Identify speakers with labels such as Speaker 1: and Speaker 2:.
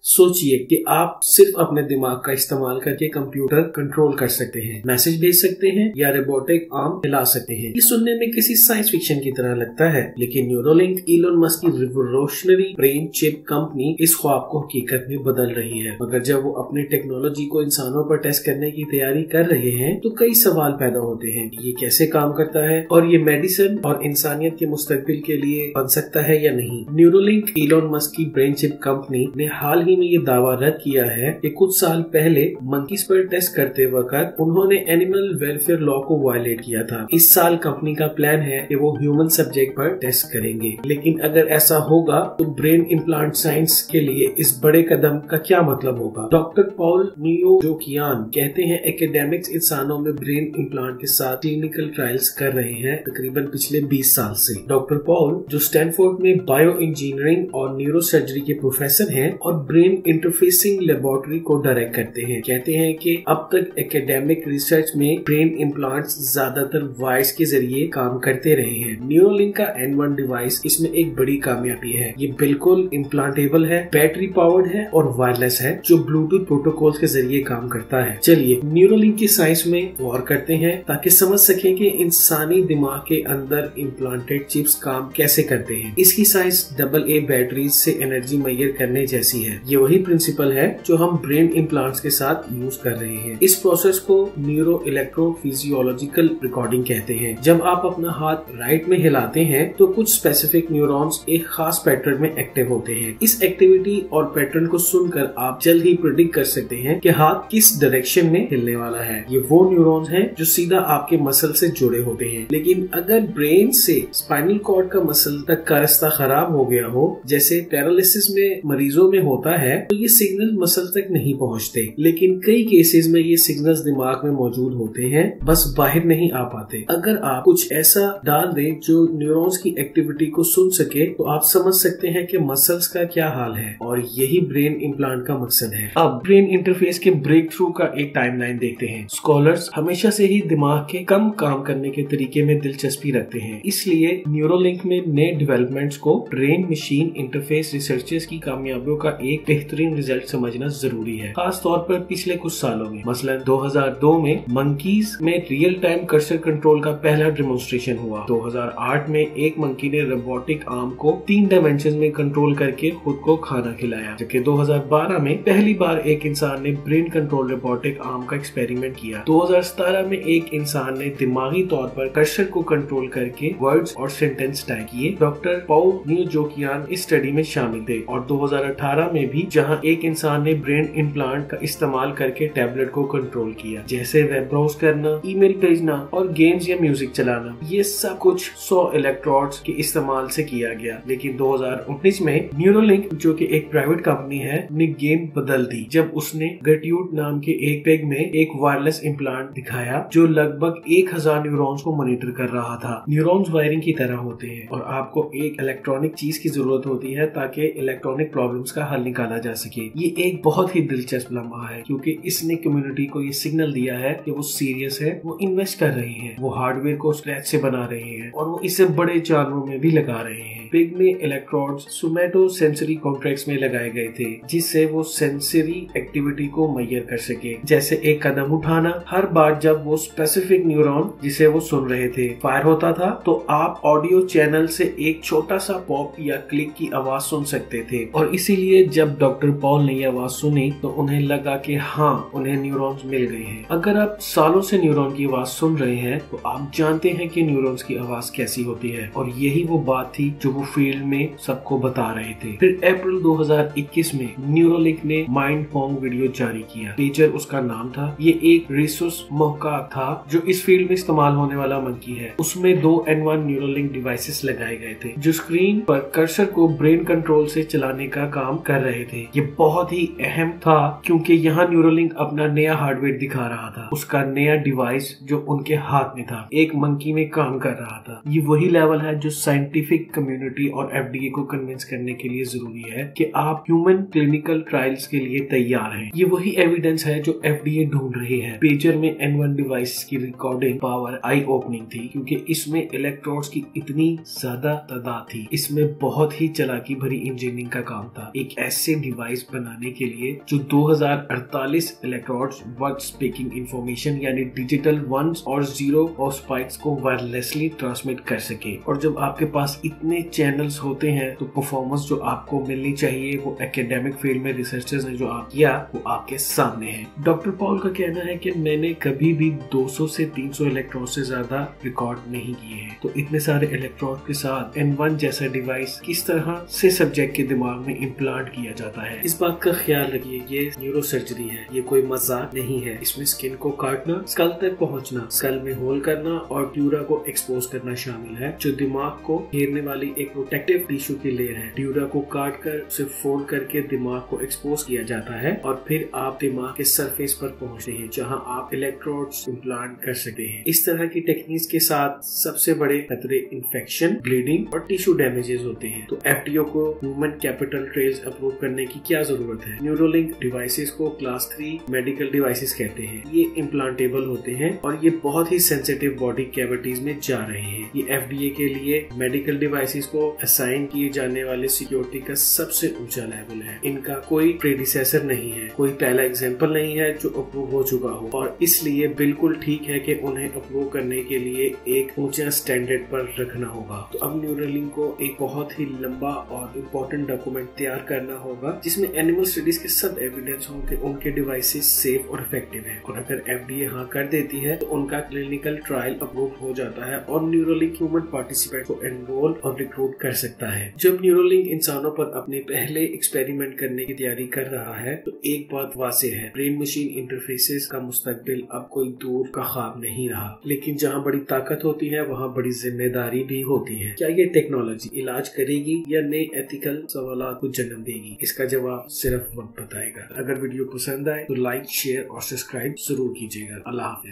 Speaker 1: सोचिए कि आप सिर्फ अपने दिमाग का इस्तेमाल करके कंप्यूटर कंट्रोल कर सकते हैं, मैसेज भेज सकते हैं या रोबोटिक आर्म हिला सकते हैं। ये सुनने में किसी साइंस फिक्शन की तरह लगता है, लेकिन न्यूरोलिंक इलोन मस्क की रिवोल्यूशनरी ब्रेन चिप कंपनी इस ख्वाब को हकीकत में बदल रही है। मगर जब वो अपनी टेक्नोलॉजी को इंसानों पर टेस्ट करने की तैयारी कर रहे हैं तो कई सवाल पैदा होते हैं। ये कैसे काम करता है और ये मेडिसिन और इंसानियत के मुस्तकबिल के लिए बन सकता है या नहीं। न्यूरोलिंक इलोन मस्क की ब्रेन चिप कंपनी ने हाल ही में ये दावा रद्द किया है कि कुछ साल पहले मंकीज पर टेस्ट करते वक्त उन्होंने एनिमल वेलफेयर लॉ को वायलेट किया था। इस साल कंपनी का प्लान है कि वो ह्यूमन सब्जेक्ट पर टेस्ट करेंगे, लेकिन अगर ऐसा होगा तो ब्रेन इम्प्लांट साइंस के लिए इस बड़े कदम का क्या मतलब होगा। डॉक्टर पॉल नियोजोकियान कहते हैं एकेडमिक्स इंसानों में ब्रेन इम्प्लांट के साथ क्लिनिकल ट्रायल्स कर रहे हैं तकरीबन पिछले 20 साल से। डॉक्टर पॉल जो स्टैनफोर्ड में बायो इंजीनियरिंग और न्यूरो सर्जरी के प्रोफेसर हैं और ब्रेन इंटरफेसिंग लेबोरेटरी को डायरेक्ट करते हैं, कहते हैं कि अब तक एकेडमिक रिसर्च में ब्रेन इम्प्लांट्स ज्यादातर वायर्स के जरिए काम करते रहे हैं। न्यूरोलिंक का N1 डिवाइस इसमें एक बड़ी कामयाबी है। ये बिल्कुल इम्प्लांटेबल है, बैटरी पावर्ड है और वायरलेस है, जो ब्लूटूथ प्रोटोकॉल के जरिए काम करता है। चलिए न्यूरोलिंक की साइंस में गौर करते हैं ताकि समझ सकें कि इंसानी दिमाग के अंदर इम्प्लांटेड चिप्स काम कैसे करते हैं। इसकी साइंस AA बैटरीज से एनर्जी मुहैया करने जैसी है। ये वही प्रिंसिपल है जो हम ब्रेन इम्प्लांट्स के साथ यूज कर रहे हैं। इस प्रोसेस को न्यूरो इलेक्ट्रोफिजियोलॉजिकल रिकॉर्डिंग कहते हैं। जब आप अपना हाथ राइट में हिलाते हैं तो कुछ स्पेसिफिक न्यूरॉन्स एक खास पैटर्न में एक्टिव होते हैं। इस एक्टिविटी और पैटर्न को सुनकर आप जल्द ही प्रेडिक्ट कर सकते हैं कि हाथ किस डायरेक्शन में हिलने वाला है। ये वो न्यूरॉन्स हैं जो सीधा आपके मसल से जुड़े होते हैं। लेकिन अगर ब्रेन से स्पाइनल कॉर्ड का मसल तक का रास्ता खराब हो गया हो, जैसे पैरालिसिस में मरीजों में होता है, तो ये सिग्नल मसल तक नहीं पहुंचते। लेकिन कई केसेस में ये सिग्नल्स दिमाग में मौजूद होते हैं, बस बाहर नहीं आ पाते। अगर आप कुछ ऐसा डाल दें जो न्यूरॉन्स की एक्टिविटी को सुन सके तो आप समझ सकते हैं कि मसल्स का क्या हाल है, और यही ब्रेन इम्प्लांट का मकसद है। अब ब्रेन इंटरफेस के ब्रेक थ्रू का एक टाइमलाइन देखते हैं। स्कॉलर्स हमेशा से ही दिमाग के कम काम करने के तरीके में दिलचस्पी रखते हैं, इसलिए न्यूरोलिंक में नए डेवलपमेंट्स को ब्रेन मशीन इंटरफेस रिसर्चर्स की कामयाबियों का एक बेहतरीन रिजल्ट समझना जरूरी है, खास तौर पर पिछले कुछ सालों में। मसलन 2002 में मंकीज में रियल टाइम कर्सर कंट्रोल का पहला डेमोन्स्ट्रेशन हुआ। 2008 में एक मंकी ने रोबोटिक आर्म को 3 डायमेंशन में कंट्रोल करके खुद को खाना खिलाया, जबकि 2012 में पहली बार एक इंसान ने ब्रेन कंट्रोल रोबोटिक आर्म का एक्सपेरिमेंट किया। 2017 में एक इंसान ने दिमागी तौर पर कर्सर को कंट्रोल करके वर्ड्स और सेंटेंस टाइप किए। डॉक्टर पॉल नियोजोकियान इस स्टडी में शामिल थे। और 2018 में भी जहां एक इंसान ने ब्रेन इम्प्लांट का इस्तेमाल करके टैबलेट को कंट्रोल किया, जैसे वेब ब्राउज करना, ईमेल भेजना और गेम्स या म्यूजिक चलाना। ये सब कुछ 100 इलेक्ट्रोड्स के इस्तेमाल से किया गया। लेकिन 2019 में न्यूरोलिंक, जो कि एक प्राइवेट कंपनी है, ने गेम बदल दी जब उसने ग्रेट्यूड नाम के एक पेग में एक वायरलेस इम्प्लांट दिखाया जो लगभग 1000 न्यूरॉन्स को मॉनिटर कर रहा था। न्यूरॉन्स वायरिंग की तरह होते हैं और आपको एक इलेक्ट्रॉनिक चीज की जरूरत होती है ताकि इलेक्ट्रॉनिक प्रॉब्लम्स का हल निकाला जा सके। ये एक बहुत ही दिलचस्प लम्हा है क्योंकि इसने कम्युनिटी को ये सिग्नल दिया है कि वो सीरियस है, वो इन्वेस्ट कर रहे हैं, वो हार्डवेयर को स्क्रैच से बना रहे हैं और वो इसे बड़े जानवरों में भी लगा रहे हैं। पिग में इलेक्ट्रोड्स सोमैटो सेंसरी कॉन्ट्रैक्ट्स में लगाए गए थे जिससे वो सेंसरी एक्टिविटी को मुहैया कर सके, जैसे एक कदम उठाना। हर बार जब वो स्पेसिफिक न्यूरॉन जिसे वो सुन रहे थे फायर होता था तो आप ऑडियो चैनल से एक छोटा सा पॉप या क्लिक की आवाज सुन सकते थे। और इसीलिए जब डॉक्टर पॉल ने यह आवाज सुनी तो उन्हें लगा कि हाँ, उन्हें न्यूरॉन्स मिल गए हैं। अगर आप सालों से न्यूरॉन की आवाज सुन रहे हैं तो आप जानते हैं कि न्यूरॉन्स की आवाज कैसी होती है, और यही वो बात थी जो वो फील्ड में सबको बता रहे थे। फिर अप्रैल 2021 में न्यूरोलिंक ने माइंड फोंग वीडियो जारी किया। पेजर उसका नाम था। ये एक रिसोर्स मौका था जो इस फील्ड में इस्तेमाल होने वाला मंकी है। उसमें 2 N1 न्यूरोलिंक डिवाइसेस लगाए गए थे जो स्क्रीन पर कर्सर को ब्रेन कंट्रोल से चलाने का काम कर रहे थे। ये बहुत ही अहम था क्योंकि यहाँ न्यूरोलिंक अपना नया हार्डवेयर दिखा रहा था। उसका नया डिवाइस जो उनके हाथ में था एक मंकी में काम कर रहा था। ये वही लेवल है जो साइंटिफिक कम्युनिटी और FDA को कन्विंस करने के लिए जरूरी है कि आप ह्यूमन क्लिनिकल ट्रायल्स के लिए तैयार हैं। ये वही एविडेंस है जो FDA ढूंढ रही है। पेजर में N1 डिवाइस की रिकॉर्डिंग पावर आई ओपनिंग थी क्योंकि इसमें इलेक्ट्रोड्स की इतनी ज्यादा तादाद थी। इसमें बहुत ही चालाकी भरी इंजीनियरिंग का काम था। एक ऐसे ऐसे डिवाइस बनाने के लिए जो 2048 इलेक्ट्रोड्स वर्ड स्पीकिंग इंफॉर्मेशन यानी डिजिटल वंस और जीरो और स्पाइक्स को वायरलेसली ट्रांसमिट कर सके। और जब आपके पास इतने चैनल्स होते हैं तो परफॉर्मेंस जो आपको मिलनी चाहिए वो एकेडमिक फील्ड में रिसर्चर्स ने जो आप किया वो आपके सामने है। डॉक्टर पॉल का कहना है कि मैंने कभी भी 200 से 300 इलेक्ट्रोड से ज्यादा रिकॉर्ड नहीं किए हैं। तो इतने सारे इलेक्ट्रोड के साथ N1 जैसा डिवाइस किस तरह से सब्जेक्ट के दिमाग में इम्प्लांट किया जाता है, इस बात का ख्याल रखिए। ये न्यूरो सर्जरी है, ये कोई मजाक नहीं है। इसमें स्किन को काटना, स्कल तक पहुंचना, स्कल में होल करना और ड्यूरा को एक्सपोज करना शामिल है, जो दिमाग को घेरने वाली एक प्रोटेक्टिव टिश्यू की लेयर है। ड्यूरा को काट कर उसे फोल्ड करके दिमाग को एक्सपोज किया जाता है और फिर आप दिमाग के सरफेस पर पहुंचते हैं जहां आप इलेक्ट्रोड्स इम्प्लांट कर सकते हैं। इस तरह की टेक्निक्स के साथ सबसे बड़े खतरे इन्फेक्शन, ब्लीडिंग और टिश्यू डैमेजेस होते हैं। तो एफडीओ को ह्यूमन कैपिटल ट्रेल्स अप्रूव करने की क्या जरूरत है? न्यूरोलिंक डिवाइसेस को क्लास 3 मेडिकल डिवाइसेस कहते हैं। ये इम्प्लांटेबल होते हैं और ये बहुत ही सेंसिटिव बॉडी कैविटीज में जा रहे हैं। ये एफडीए के लिए मेडिकल डिवाइसेस को असाइन किए जाने वाले सिक्योरिटी का सबसे ऊंचा लेवल है। इनका कोई प्रेडिसेसर नहीं है, कोई पहला एग्जाम्पल नहीं है जो अप्रूव हो चुका हो, और इसलिए बिल्कुल ठीक है कि उन्हें अप्रूव करने के लिए एक ऊंचा स्टैंडर्ड पर रखना होगा। तो अब न्यूरोलिंक को एक बहुत ही लंबा और इम्पोर्टेंट डॉक्यूमेंट तैयार करना होगा जिसमें एनिमल स्टडीज के सब एविडेंस हो कि उनके डिवाइसेस सेफ और इफेक्टिव है। और अगर एफडीए हाँ कर देती है तो उनका क्लिनिकल ट्रायल अप्रूव हो जाता है और न्यूरोलिंक ह्यूमन पार्टिसिपेंट को एनरोल और रिक्रूट कर सकता है। जब न्यूरोलिंक इंसानों पर अपने पहले एक्सपेरिमेंट करने की तैयारी कर रहा है तो एक बात वाज़ेह है, ब्रेन मशीन इंटरफेसेस का मुस्तकबिल अब कोई दूर का ख्वाब नहीं रहा। लेकिन जहाँ बड़ी ताकत होती है वहाँ बड़ी जिम्मेदारी भी होती है। क्या ये टेक्नोलॉजी इलाज करेगी या नए एथिकल सवालों को जन्म देगी? इसका जवाब सिर्फ वक्त बताएगा। अगर वीडियो पसंद आए तो लाइक, शेयर और सब्सक्राइब जरूर कीजिएगा। अल्लाह हाफिज।